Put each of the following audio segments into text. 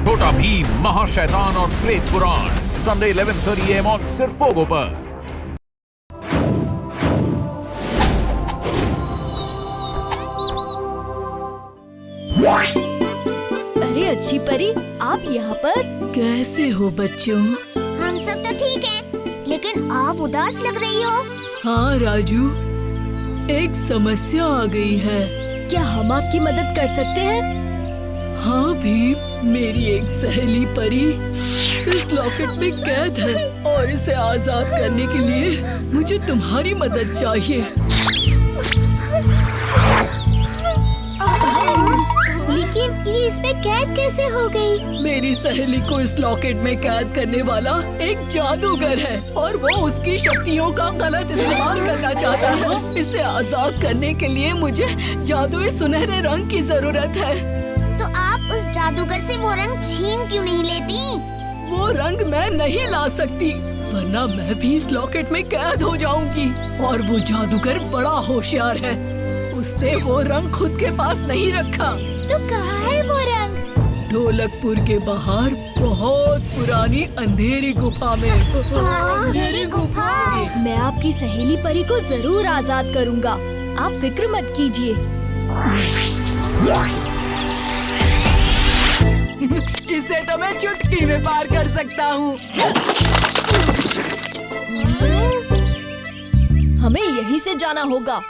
छोटा भीम, महाशैतान और प्रेत पुराण संडे 11:30 AM ऑन सिर्फ पोगो पर। अरे अच्छी परी, आप यहाँ पर? कैसे हो बच्चों? हम सब तो ठीक हैं, लेकिन आप उदास लग रही हो। हाँ राजू, एक समस्या आ गई है। क्या हम आपकी मदद कर सकते हैं? हाँ भीम, मेरी एक सहेली परी इस लॉकेट में कैद है और इसे आजाद करने के लिए मुझे तुम्हारी मदद चाहिए। लेकिन ये इसमें कैद कैसे हो गई? मेरी सहेली को इस लॉकेट में कैद करने वाला एक जादूगर है और वो उसकी शक्तियों का गलत इस्तेमाल करना चाहता है। इसे आजाद करने के लिए मुझे जादुई सुनहरे रंग की जरूरत है। तो आप उस जादूगर से वो रंग छीन क्यों नहीं लेती? वो रंग मैं नहीं ला सकती, वरना मैं भी इस लॉकेट में कैद हो जाऊंगी। और वो जादूगर बड़ा होशियार है, उसने वो रंग खुद के पास नहीं रखा। तो कहाँ है वो रंग? ढोलकपुर के बाहर बहुत पुरानी अंधेरी गुफा में। अंधेरी गुफा? मैं आपकी सहेली परी को जरूर आजाद करूँगा, आप फिक्र मत कीजिए। इसे तो मैं चुटकी में पार कर सकता हूँ। हमें यहीं से जाना होगा।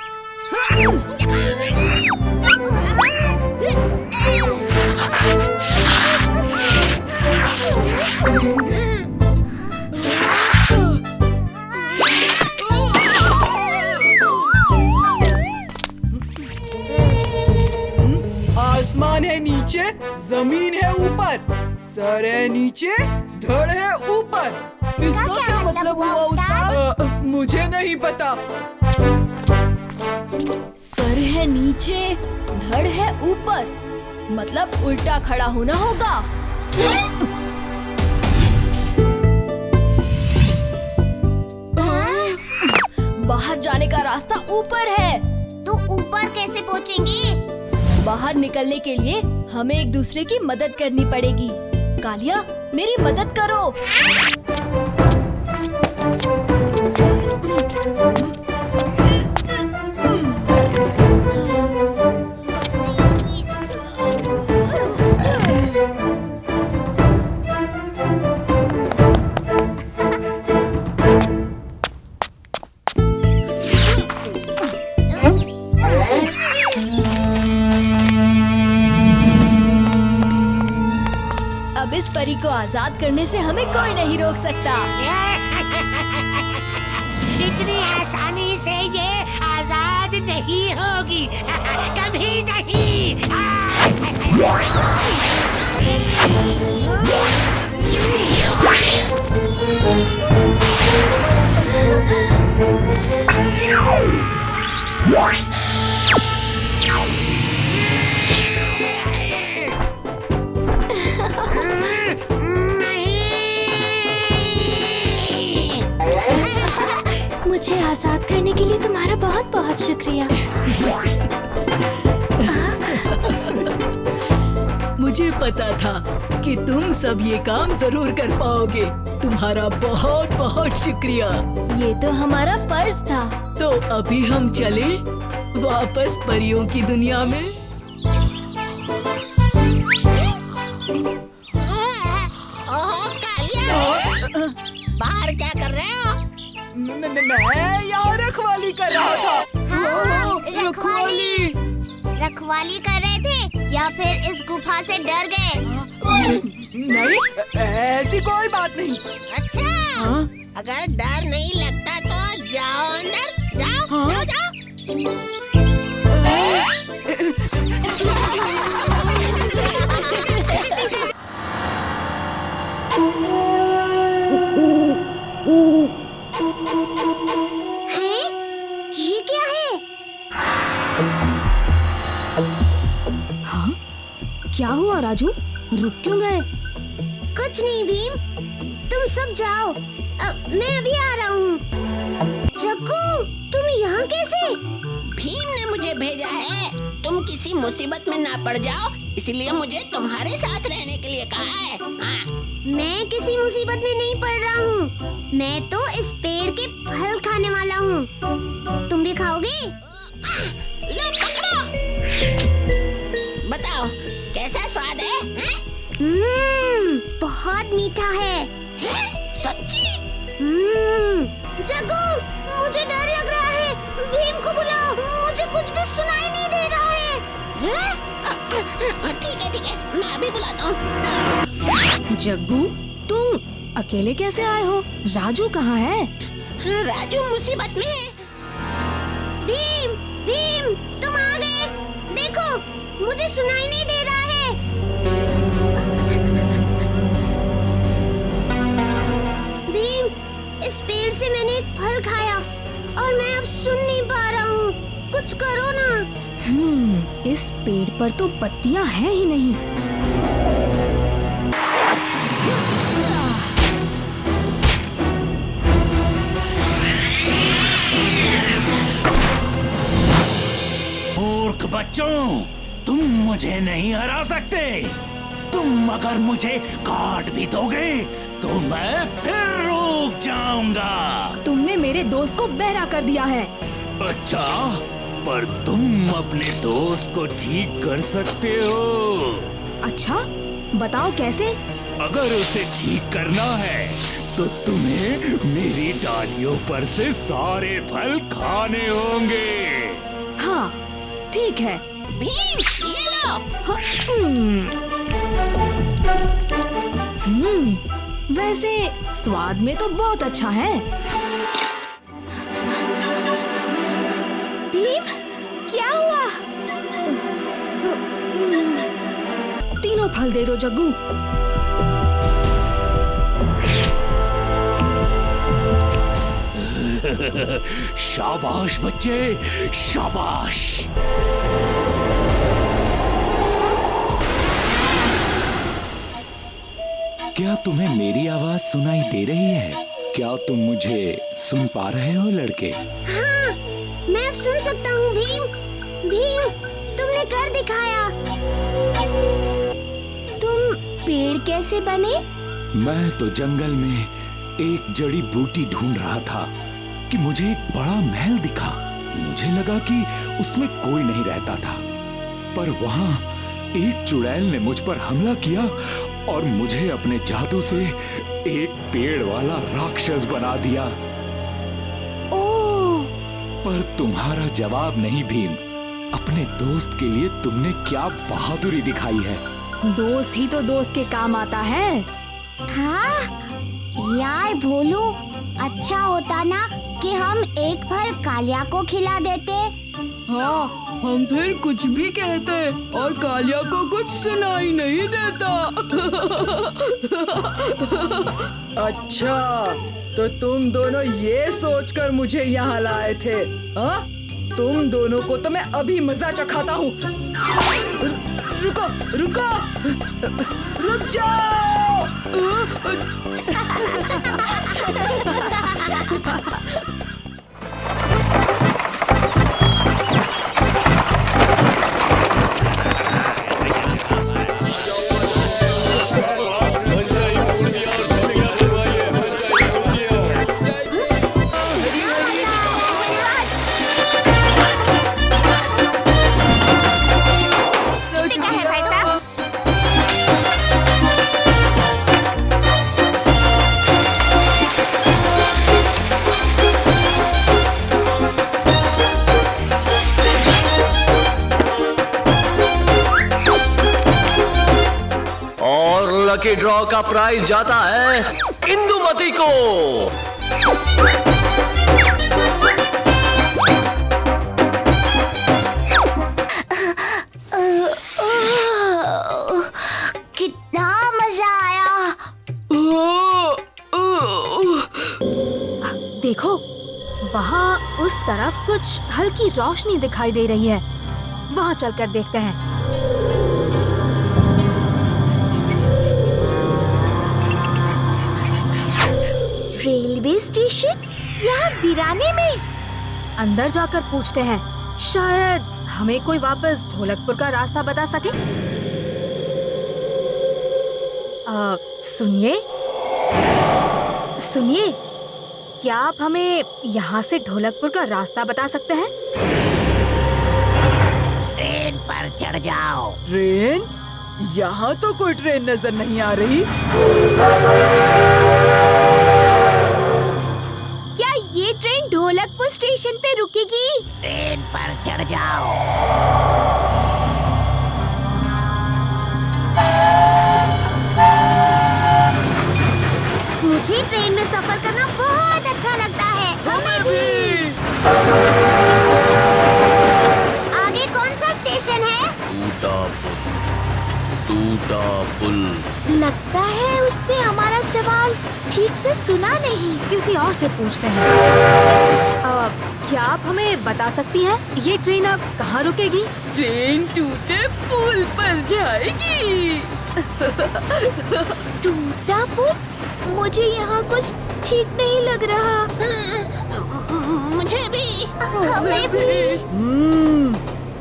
आसमान है नीचे, जमीन है ऊपर, सर है नीचे, धड़ है ऊपर। इसका क्या मतलब हुआ उस्ताद? मुझे नहीं पता। सर है नीचे, धड़ है ऊपर, मतलब उल्टा खड़ा होना होगा। बाहर जाने का रास्ता ऊपर है। तो ऊपर कैसे पहुँचेंगे? बाहर निकलने के लिए हमें एक दूसरे की मदद करनी पड़ेगी। कालिया, मेरी मदद करो। अब इस परी को आजाद करने से हमें कोई नहीं रोक सकता। इतनी आसानी से ये आजाद नहीं होगी, कभी नहीं। मुझे आजाद करने के लिए तुम्हारा बहुत बहुत शुक्रिया। मुझे पता था कि तुम सब ये काम जरूर कर पाओगे। तुम्हारा बहुत बहुत शुक्रिया। ये तो हमारा फर्ज था। तो अभी हम चले वापस परियों की दुनिया में। ओह कालिया, बाहर क्या कर रहे हो? मैं यहाँ रखवाली कर रहा था। हाँ, रखवाली। रखवाली कर रहे थे या फिर इस गुफा से डर गए? नहीं, ऐसी कोई बात नहीं। अच्छा, हाँ? अगर डर नहीं लगता तो जाओ अंदर, जाओ। हाँ? जाओ जाओ। हैं? ये क्या है? हाँ? क्या हुआ राजू? रुक क्यों गए? कुछ नहीं भीम, तुम सब जाओ, मैं अभी आ रहा हूँ। जग्गू, तुम यहाँ कैसे? भीम ने मुझे भेजा है, तुम किसी मुसीबत में ना पड़ जाओ इसलिए मुझे तुम्हारे साथ रहने के लिए कहा है। हाँ। मैं किसी मुसीबत में नहीं पड़ रहा हूँ। मैं तो इस पेड़ के फल खाने वाला हूँ। तुम भी खाओगे? लो पकड़ो। बताओ कैसा स्वाद है? बहुत मीठा है। सच्ची? जग्गू, मुझे डर लग रहा है। भीम को बुलाओ, मुझे कुछ भी सुनाई नहीं दे रहा है। ठीक है, मैं अभी बुलाता हूँ। जग्गू, तुम अकेले कैसे आए हो? राजू कहाँ है? राजू मुसीबत में है। भीम, तुम आ गए। देखो, मुझे सुनाई नहीं दे रहा है। भीम, इस पेड़ से मैंने एक फल खाया और मैं अब सुन नहीं पा रहा हूँ। कुछ करो ना। इस पेड़ पर तो पत्तियां हैं ही नहीं। मूर्ख बच्चों, तुम मुझे नहीं हरा सकते। तुम अगर मुझे काट भी दोगे तो मैं फिर रुक जाऊंगा। तुमने मेरे दोस्त को बहरा कर दिया है। अच्छा, पर तुम अपने दोस्त को ठीक कर सकते हो। अच्छा, बताओ कैसे? अगर उसे ठीक करना है तो तुम्हें मेरी डालियों पर से सारे फल खाने होंगे। हाँ, ठीक है। भीम, ये लो। वैसे स्वाद में तो बहुत अच्छा है। भीम, क्या हुआ? तीनों फल दे दो जग्गू। शाबाश बच्चे, शाबाश। क्या तुम्हें मेरी आवाज सुनाई दे रही है? क्या तुम मुझे सुन पा रहे हो लड़के? हाँ, मैं अब सुन सकता हूँ। भीम, तुमने कर दिखाया। तुम पेड़ कैसे बने? मैं तो जंगल में एक जड़ी बूटी ढूंढ रहा था कि मुझे एक बड़ा महल दिखा। मुझे लगा कि उसमें कोई नहीं रहता था, पर वहाँ एक चुड़ैल ने मुझ पर हमला किया और मुझे अपने जादू से एक पेड़ वाला राक्षस बना दिया। ओह! पर तुम्हारा जवाब नहीं भीम। अपने दोस्त के लिए तुमने क्या बहादुरी दिखाई है। दोस्त ही तो दोस्त के काम आता है। हाँ, यार भोलू, अच्छा होता ना कि हम एक फल कालिया को खिला देते। हाँ, हम फिर कुछ भी कहते और कालिया को कुछ सुनाई नहीं देता। अच्छा, तो तुम दोनों ये सोचकर मुझे यहाँ लाए थे? हाँ? तुम दोनों को तो मैं अभी मजा चखाता हूँ। रुको, रुक जाओ। लकी ड्रॉ का प्राइज जाता है इंदुमती को। कितना मजा आया। देखो, वहाँ उस तरफ कुछ हल्की रोशनी दिखाई दे रही है। वहाँ चलकर देखते हैं। रेलवे स्टेशन यहाँ वीराने में। अंदर जाकर पूछते हैं, शायद हमें कोई वापस ढोलकपुर का रास्ता बता सके। सुनिए सुनिए, क्या आप हमें यहाँ से ढोलकपुर का रास्ता बता सकते हैं? ट्रेन पर चढ़ जाओ। ट्रेन? यहाँ तो कोई ट्रेन नजर नहीं आ रही। क्या ये ट्रेन ढोलकपुर स्टेशन पे रुकेगी? ट्रेन पर चढ़ जाओ। मुझे ट्रेन में सफर करना बहुत अच्छा लगता है। हमें भी। आगे कौन सा स्टेशन है? टूटा पुल। लगता है उसने हमारा सवाल ठीक से सुना नहीं। किसी और से पूछते हैं। क्या आप हमें बता सकती हैं ये ट्रेन अब कहाँ रुकेगी? ट्रेन टूटे पुल पर जाएगी। टूटा पुल? मुझे यहाँ कुछ ठीक नहीं लग रहा। मुझे भी। हमें भी।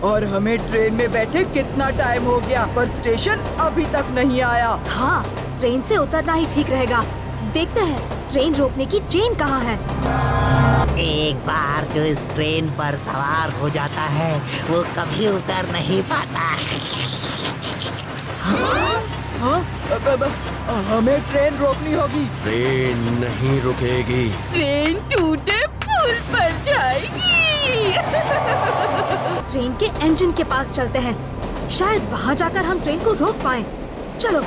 और हमें ट्रेन में बैठे कितना टाइम हो गया, पर स्टेशन अभी तक नहीं आया। हाँ, ट्रेन से उतरना ही ठीक रहेगा। देखते हैं ट्रेन रोकने की चेन कहाँ है। एक बार जो इस ट्रेन पर सवार हो जाता है वो कभी उतर नहीं पाता। हाँ? हमें ट्रेन रोकनी होगी। ट्रेन नहीं रुकेगी। ट्रेन टूटे पुल पर जाएगी। ट्रेन के इंजन के पास चलते हैं, शायद वहाँ जाकर हम ट्रेन को रोक पाएं। चलो।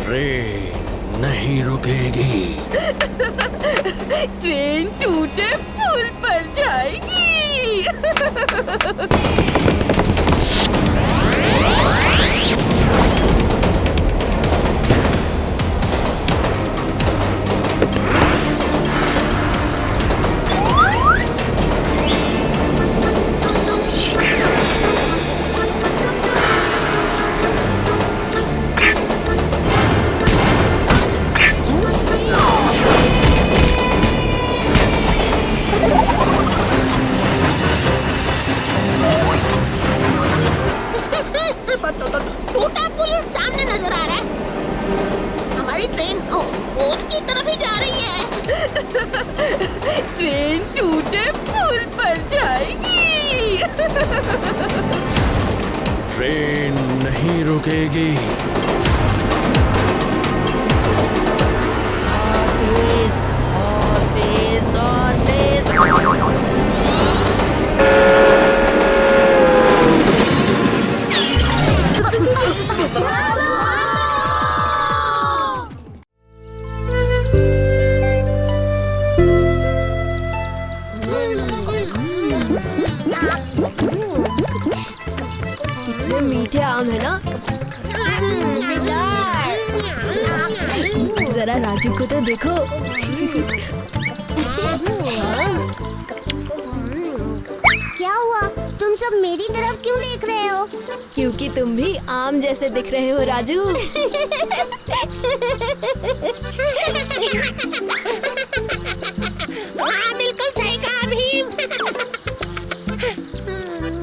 ट्रेन नहीं रुकेगी। ट्रेन टूटे पुल पर जाएगी। टूटा पुल सामने नजर आ रहा है। हमारी ट्रेन उसकी तरफ ही जा रही है। ट्रेन टूटे पुल पर जाएगी। ट्रेन नहीं रुकेगी। तेज और तेज और तेज। कितने मीठे आम है ना। जरा राजू को तो देखो। क्या हुआ? तुम सब मेरी तरफ क्यों देख रहे हो? क्योंकि तुम भी आम जैसे दिख रहे हो राजू। हाँ, बिल्कुल सही कहा भीम।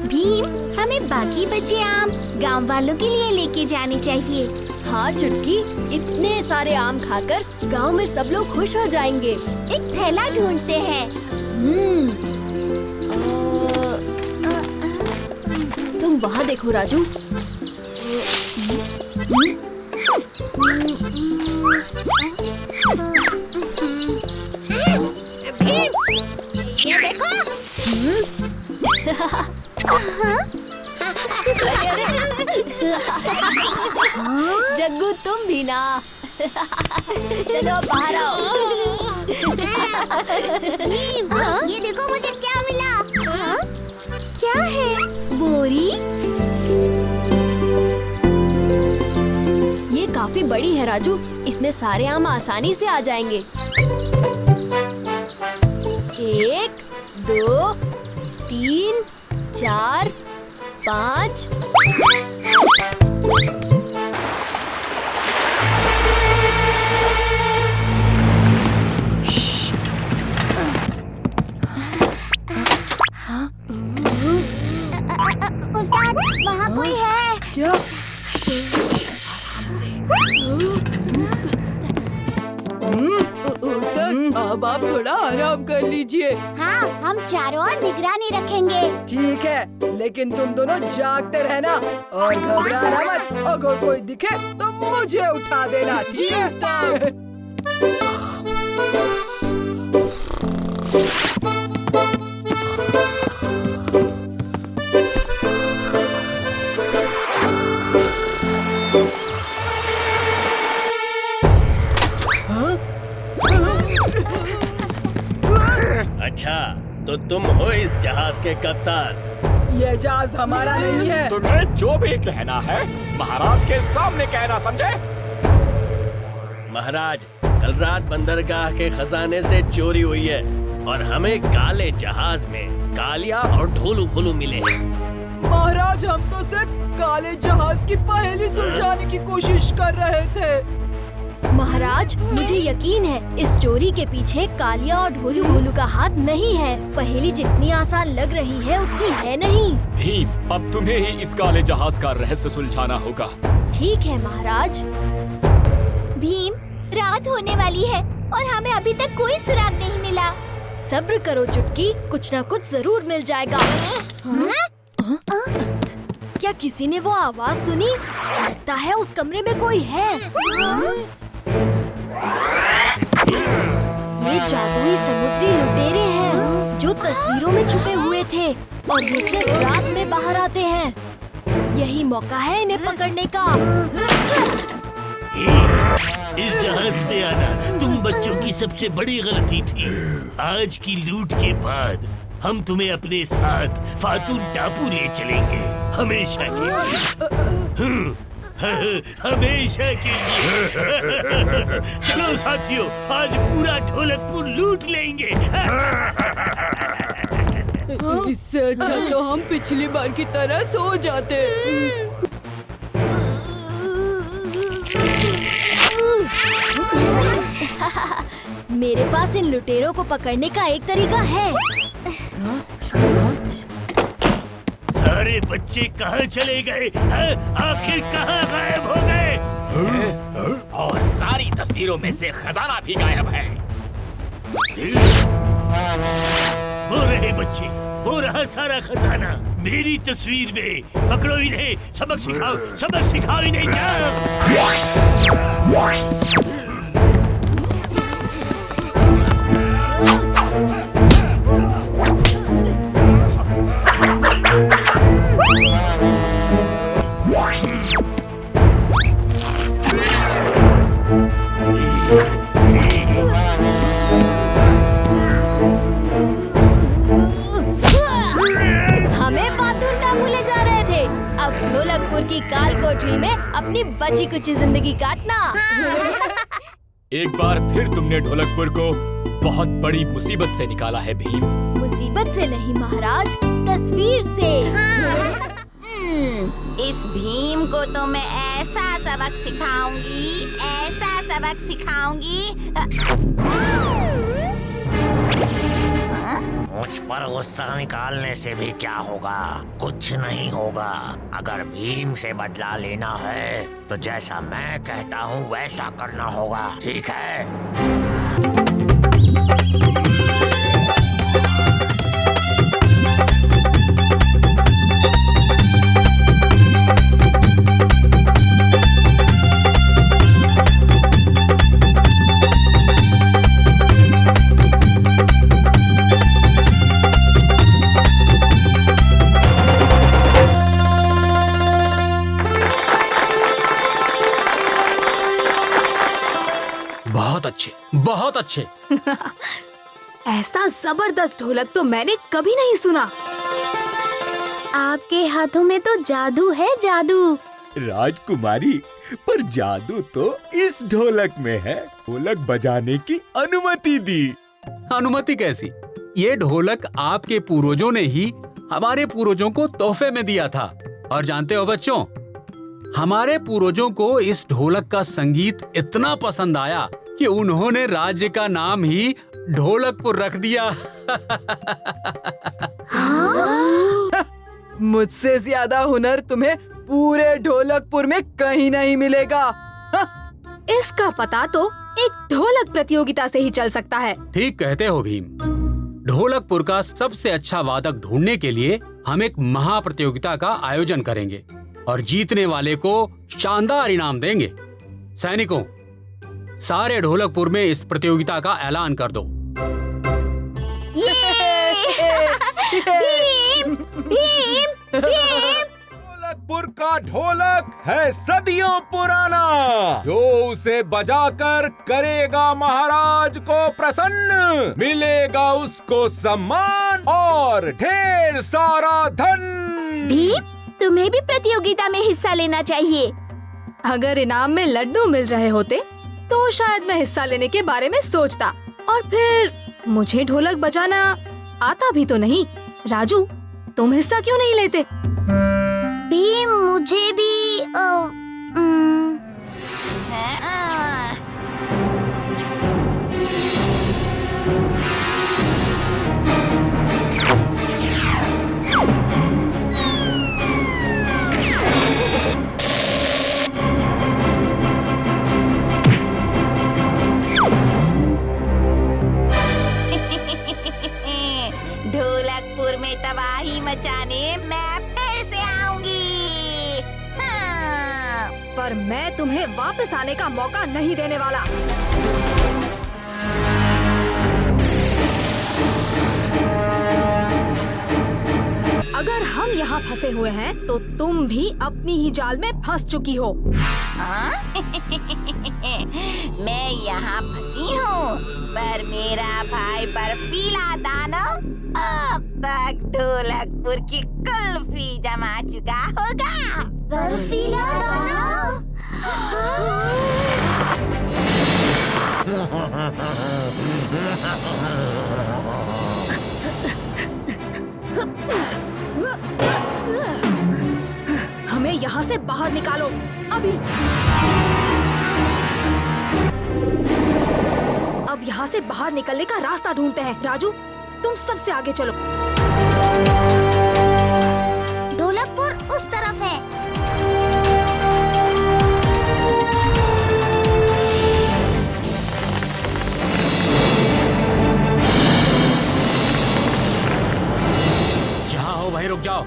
भीम, हमें बाकी बचे आम गांव वालों के लिए लेके जाने चाहिए। हाँ चुटकी, इतने सारे आम खाकर गांव में सब लोग खुश हो जाएंगे। एक थैला ढूंढते हैं। तुम वहाँ देखो राजू। ये देखो। जग्गू तुम भी ना। चलो अब बाहर आओ। ये देखो मुझे क्या मिला। क्या है? बोरी? ये काफी बड़ी है राजू, इसमें सारे आम आसानी से आ जाएंगे। 1, 2, 3, 4, 5। उस्ताद वहाँ कोई है। क्या? उस्ताद, अब आप थोड़ा आराम कर लीजिए। हाँ, हम चारों ओर निगरानी रखेंगे। ठीक है, लेकिन तुम दोनों जागते रहना और घबराना मत। अगर कोई दिखे तो मुझे उठा देना, ठीक है उस्ताद? अच्छा, तो तुम हो इस जहाज के कप्तान। ये जहाज हमारा नहीं है। तुम्हें जो भी कहना है महाराज के सामने कहना, समझे? महाराज, कल रात बंदरगाह के खजाने से चोरी हुई है और हमें काले जहाज में कालिया और ढोलू भोलू मिले हैं। महाराज, हम तो सिर्फ काले जहाज की पहेली सुलझाने की कोशिश कर रहे थे। महाराज, मुझे यकीन है इस चोरी के पीछे कालिया और ढोलू भोलू का हाथ नहीं है। पहेली जितनी आसान लग रही है उतनी है नहीं। भीम, अब तुम्हें ही इस काले जहाज का रहस्य सुलझाना होगा। ठीक है महाराज। भीम, रात होने वाली है और हमें अभी तक कोई सुराग नहीं मिला। सब्र करो चुटकी, कुछ न कुछ जरूर मिल जाएगा। क्या किसी ने वो आवाज सुनी? लगता है उस कमरे में कोई है। ये जादुई समुद्री लुटेरे हैं जो तस्वीरों में छुपे हुए थे और ये सिर्फ रात में बाहर आते हैं। यही मौका है इन्हें पकड़ने का। इस जहाज से आना तुम बच्चों की सबसे बड़ी गलती थी। आज की लूट के बाद हम तुम्हें अपने साथ फातून टापू ले चलेंगे, हमेशा के लिए। हमेशा के लिए। चलो साथियों, आज पूरा ढोलकपुर लूट लेंगे। इससे अच्छा तो हम पिछली बार की तरह सो जाते। मेरे पास इन लुटेरों को पकड़ने का एक तरीका है। सारे बच्चे कहाँ चले गए? आखिर कहाँ गायब हो गए? और सारी तस्वीरों में से खजाना भी गायब है। वो रहे बच्चे, वो रहा सारा खजाना मेरी तस्वीर में। पकड़ो इन्हें, सबक सिखाओ इन्हें। हमें फातून टापू ले जा रहे थे, अब ढोलकपुर की काल कोठरी में अपनी बची कुची जिंदगी काटना। एक बार फिर तुमने ढोलकपुर को बहुत बड़ी मुसीबत से निकाला है भीम। मुसीबत से नहीं महाराज, तस्वीर से। इस भीम को तो मैं ऐसा सबक सिखाऊंगी। मुझ पर गुस्सा निकालने से भी क्या होगा? कुछ नहीं होगा। अगर भीम से बदला लेना है तो जैसा मैं कहता हूँ वैसा करना होगा, ठीक है? बहुत अच्छे। ऐसा जबरदस्त ढोलक तो मैंने कभी नहीं सुना। आपके हाथों में तो जादू है, जादू। राजकुमारी, पर जादू तो इस ढोलक में है। ढोलक बजाने की अनुमति दी। अनुमति कैसी? ये ढोलक आपके पूर्वजों ने ही हमारे पूर्वजों को तोहफे में दिया था। और जानते हो बच्चों, हमारे पूर्वजों को इस ढोलक का संगीत इतना पसंद आया कि उन्होंने राज्य का नाम ही ढोलकपुर रख दिया। मुझसे ज्यादा हुनर तुम्हें पूरे ढोलकपुर में कहीं नहीं मिलेगा। इसका पता तो एक ढोलक प्रतियोगिता से ही चल सकता है। ठीक कहते हो भीम। ढोलकपुर का सबसे अच्छा वादक ढूंढने के लिए हम एक महा प्रतियोगिता का आयोजन करेंगे और जीतने वाले को शानदार इनाम देंगे। सैनिकों, सारे ढोलकपुर में इस प्रतियोगिता का ऐलान कर दो। भीम, भीम, भीम। ढोलकपुर का ढोलक है सदियों पुराना, जो उसे बजाकर करेगा महाराज को प्रसन्न, मिलेगा उसको सम्मान और ढेर सारा धन। भीम, तुम्हें भी प्रतियोगिता में हिस्सा लेना चाहिए। अगर इनाम में लड्डू मिल रहे होते तो शायद मैं हिस्सा लेने के बारे में सोचता। और फिर मुझे ढोलक बजाना आता भी तो नहीं। राजू, तुम हिस्सा क्यों नहीं लेते? भीम, मुझे भी ढोलकपुर में तबाही मचाने मैं फिर से आऊंगी। हाँ। पर मैं तुम्हें वापस आने का मौका नहीं देने वाला। अगर हम यहाँ फंसे हुए हैं तो तुम भी अपनी ही जाल में फंस चुकी हो। मैं यहाँ फंसी हूँ, पर मेरा भाई बर्फीला दानव अब तक ढोलकपुर की कुल्फी जमा चुका होगा। बर्फीला दानव? हमें यहाँ से बाहर निकालो अभी। अब यहाँ से बाहर निकलने का रास्ता ढूंढते हैं। राजू, तुम सबसे आगे चलो। ढोलकपुर उस तरफ है। जहाँ हो वहीं रुक जाओ।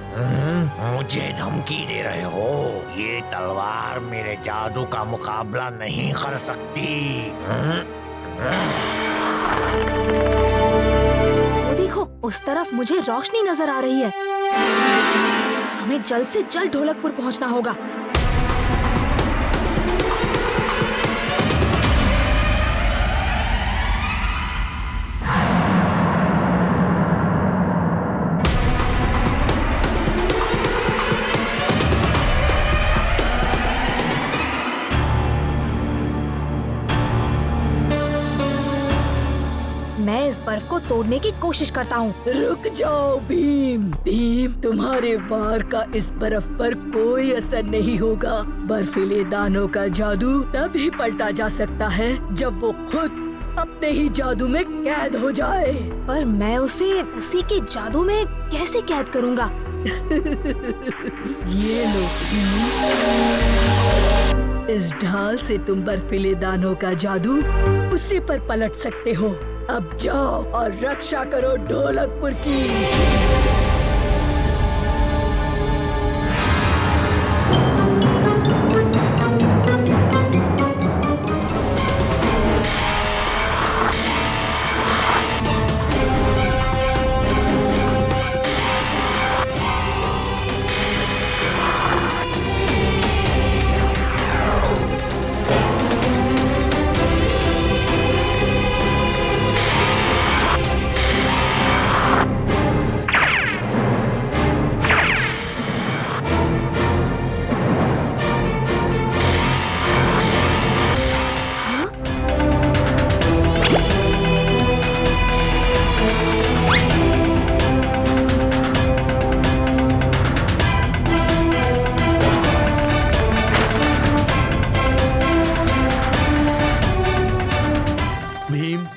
मुझे धमकी दे रहे हो? ये तलवार मेरे जादू का मुकाबला नहीं कर सकती। वो देखो, उस तरफ मुझे रोशनी नजर आ रही है। हमें जल्द से जल्द ढोलकपुर पहुंचना होगा। मैं इस बर्फ को तोड़ने की कोशिश करता हूँ। रुक जाओ भीम। भीम, तुम्हारे वार का इस बर्फ पर कोई असर नहीं होगा। बर्फीले दानों का जादू तभी पलटा जा सकता है जब वो खुद अपने ही जादू में कैद हो जाए। पर मैं उसे उसी के जादू में कैसे कैद करूँगा? ये लो, इस ढाल से तुम बर्फीले दानों का जादू उसी पर पलट सकते हो। अब जाओ और रक्षा करो ढोलकपुर की।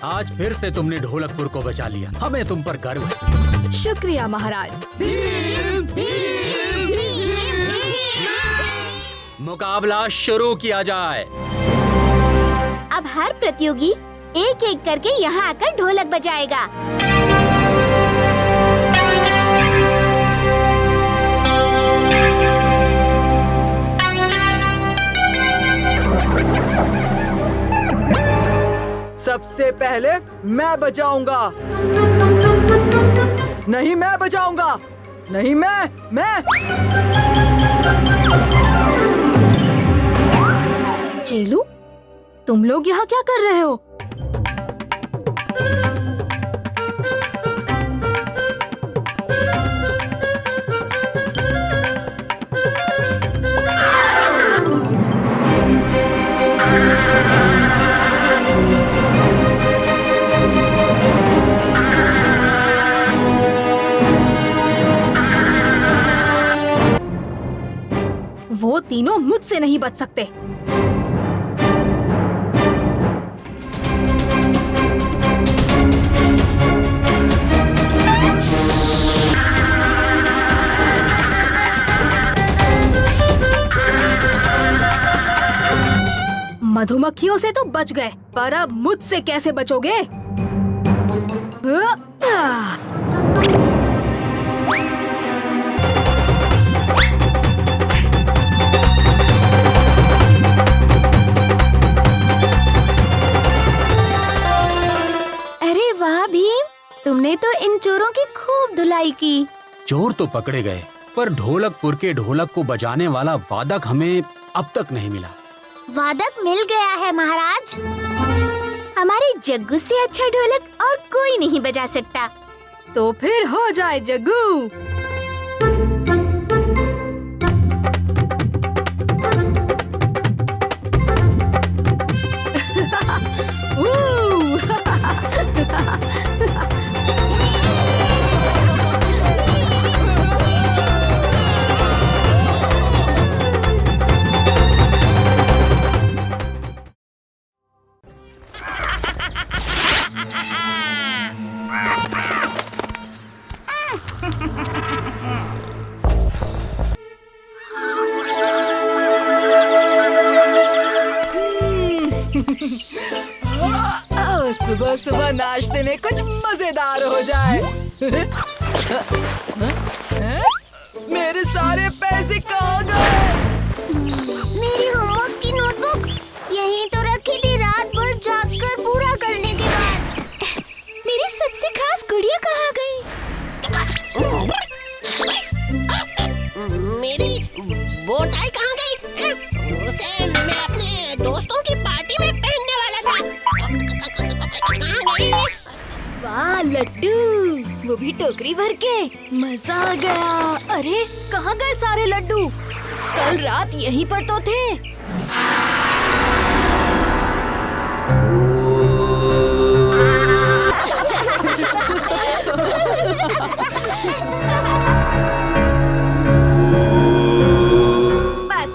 आज फिर से तुमने ढोलकपुर को बचा लिया। हमें तुम पर गर्व है। शुक्रिया महाराज। भीम, भीम। मुकाबला शुरू किया जाए। अब हर प्रतियोगी एक एक करके यहाँ आकर ढोलक बजाएगा। सबसे पहले मैं बजाऊंगा। नहीं, मैं बजाऊंगा। नहीं, मैं। चेलू, तुम लोग यहाँ क्या कर रहे हो? वो तीनों मुझसे नहीं बच सकते। मधुमक्खियों से तो बच गए, पर अब मुझसे कैसे बचोगे? अरे वाह भीम, तुमने तो इन चोरों की खूब धुलाई की। चोर तो पकड़े गए, पर ढोलकपुर के ढोलक को बजाने वाला वादक हमें अब तक नहीं मिला। वादक मिल गया है महाराज। हमारे जग्गू से अच्छा ढोलक और कोई नहीं बजा सकता। तो फिर हो जाए जग्गू। सुबह सुबह नाश्ते में कुछ मजेदार हो जाए। मेरे सारे पैसे कहाँ गए? मेरी होमवर्क की नोटबुक यहीं तो रखी थी, रात भर जागकर पूरा करने के बाद। मेरी सबसे खास गुड़िया कहाँ गई? मेरी वो टाई कहाँ गई? उसे मैं अपने दोस्तों की पार्टी में पहनने वाला था। कहाँ गई? वाह लड्डू, वो भी टोकरी भर के। मजा आ गया। अरे कहाँ गए सारे लड्डू? कल रात यहीं पर तो थे। बस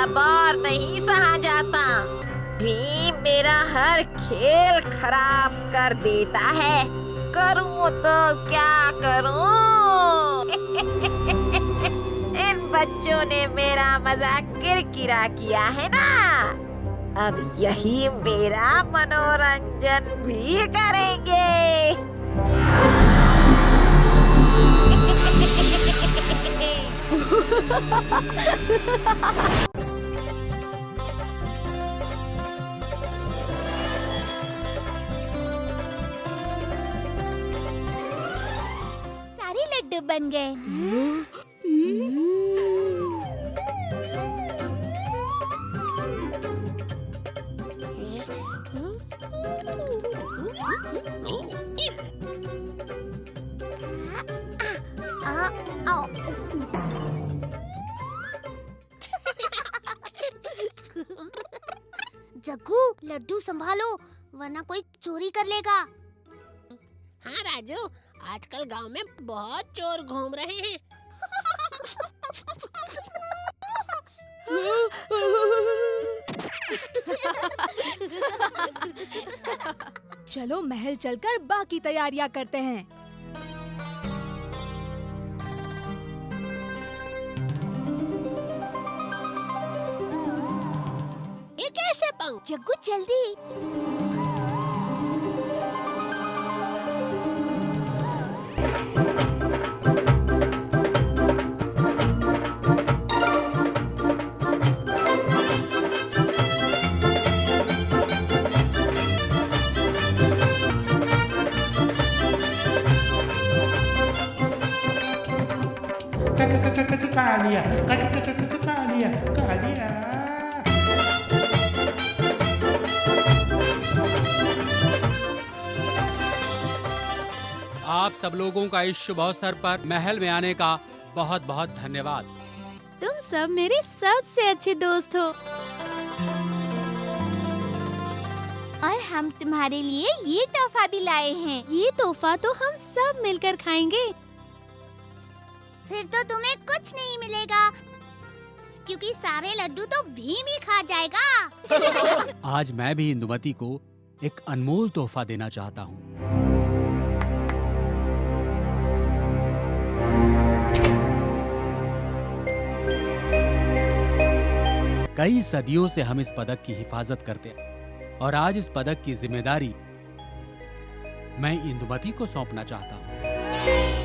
अब और नहीं सहा जाता। भीम मेरा हर खेल खराब कर देता है। करूं तो क्या करूं? इन बच्चों ने मेरा मजाक किरकिरा किया है ना, अब यही मेरा मनोरंजन भी करेंगे। सारे लड्डू बन गए। जग्गू, लड्डू संभालो वरना कोई चोरी कर लेगा। हाँ राजू, आजकल गांव में बहुत चोर घूम रहे हैं। चलो महल चलकर बाकी तैयारियां करते हैं। जग्गू जल्दी। कालिया कालिया कालिया। आप सब लोगों का इस शुभ अवसर पर महल में आने का बहुत बहुत धन्यवाद। तुम सब मेरे सबसे अच्छे दोस्त हो। और हम तुम्हारे लिए ये तोहफा भी लाए हैं। ये तोहफा तो हम सब मिलकर खाएंगे। फिर तो तुम्हें कुछ नहीं मिलेगा, क्योंकि सारे लड्डू तो भीम ही खा जाएगा। आज मैं भी इंदुमती को एक अनमोल तोहफा देना चाहता हूँ। कई सदियों से हम इस पदक की हिफाजत करते हैं और आज इस पदक की जिम्मेदारी मैं इंदुमती को सौंपना चाहता हूँ।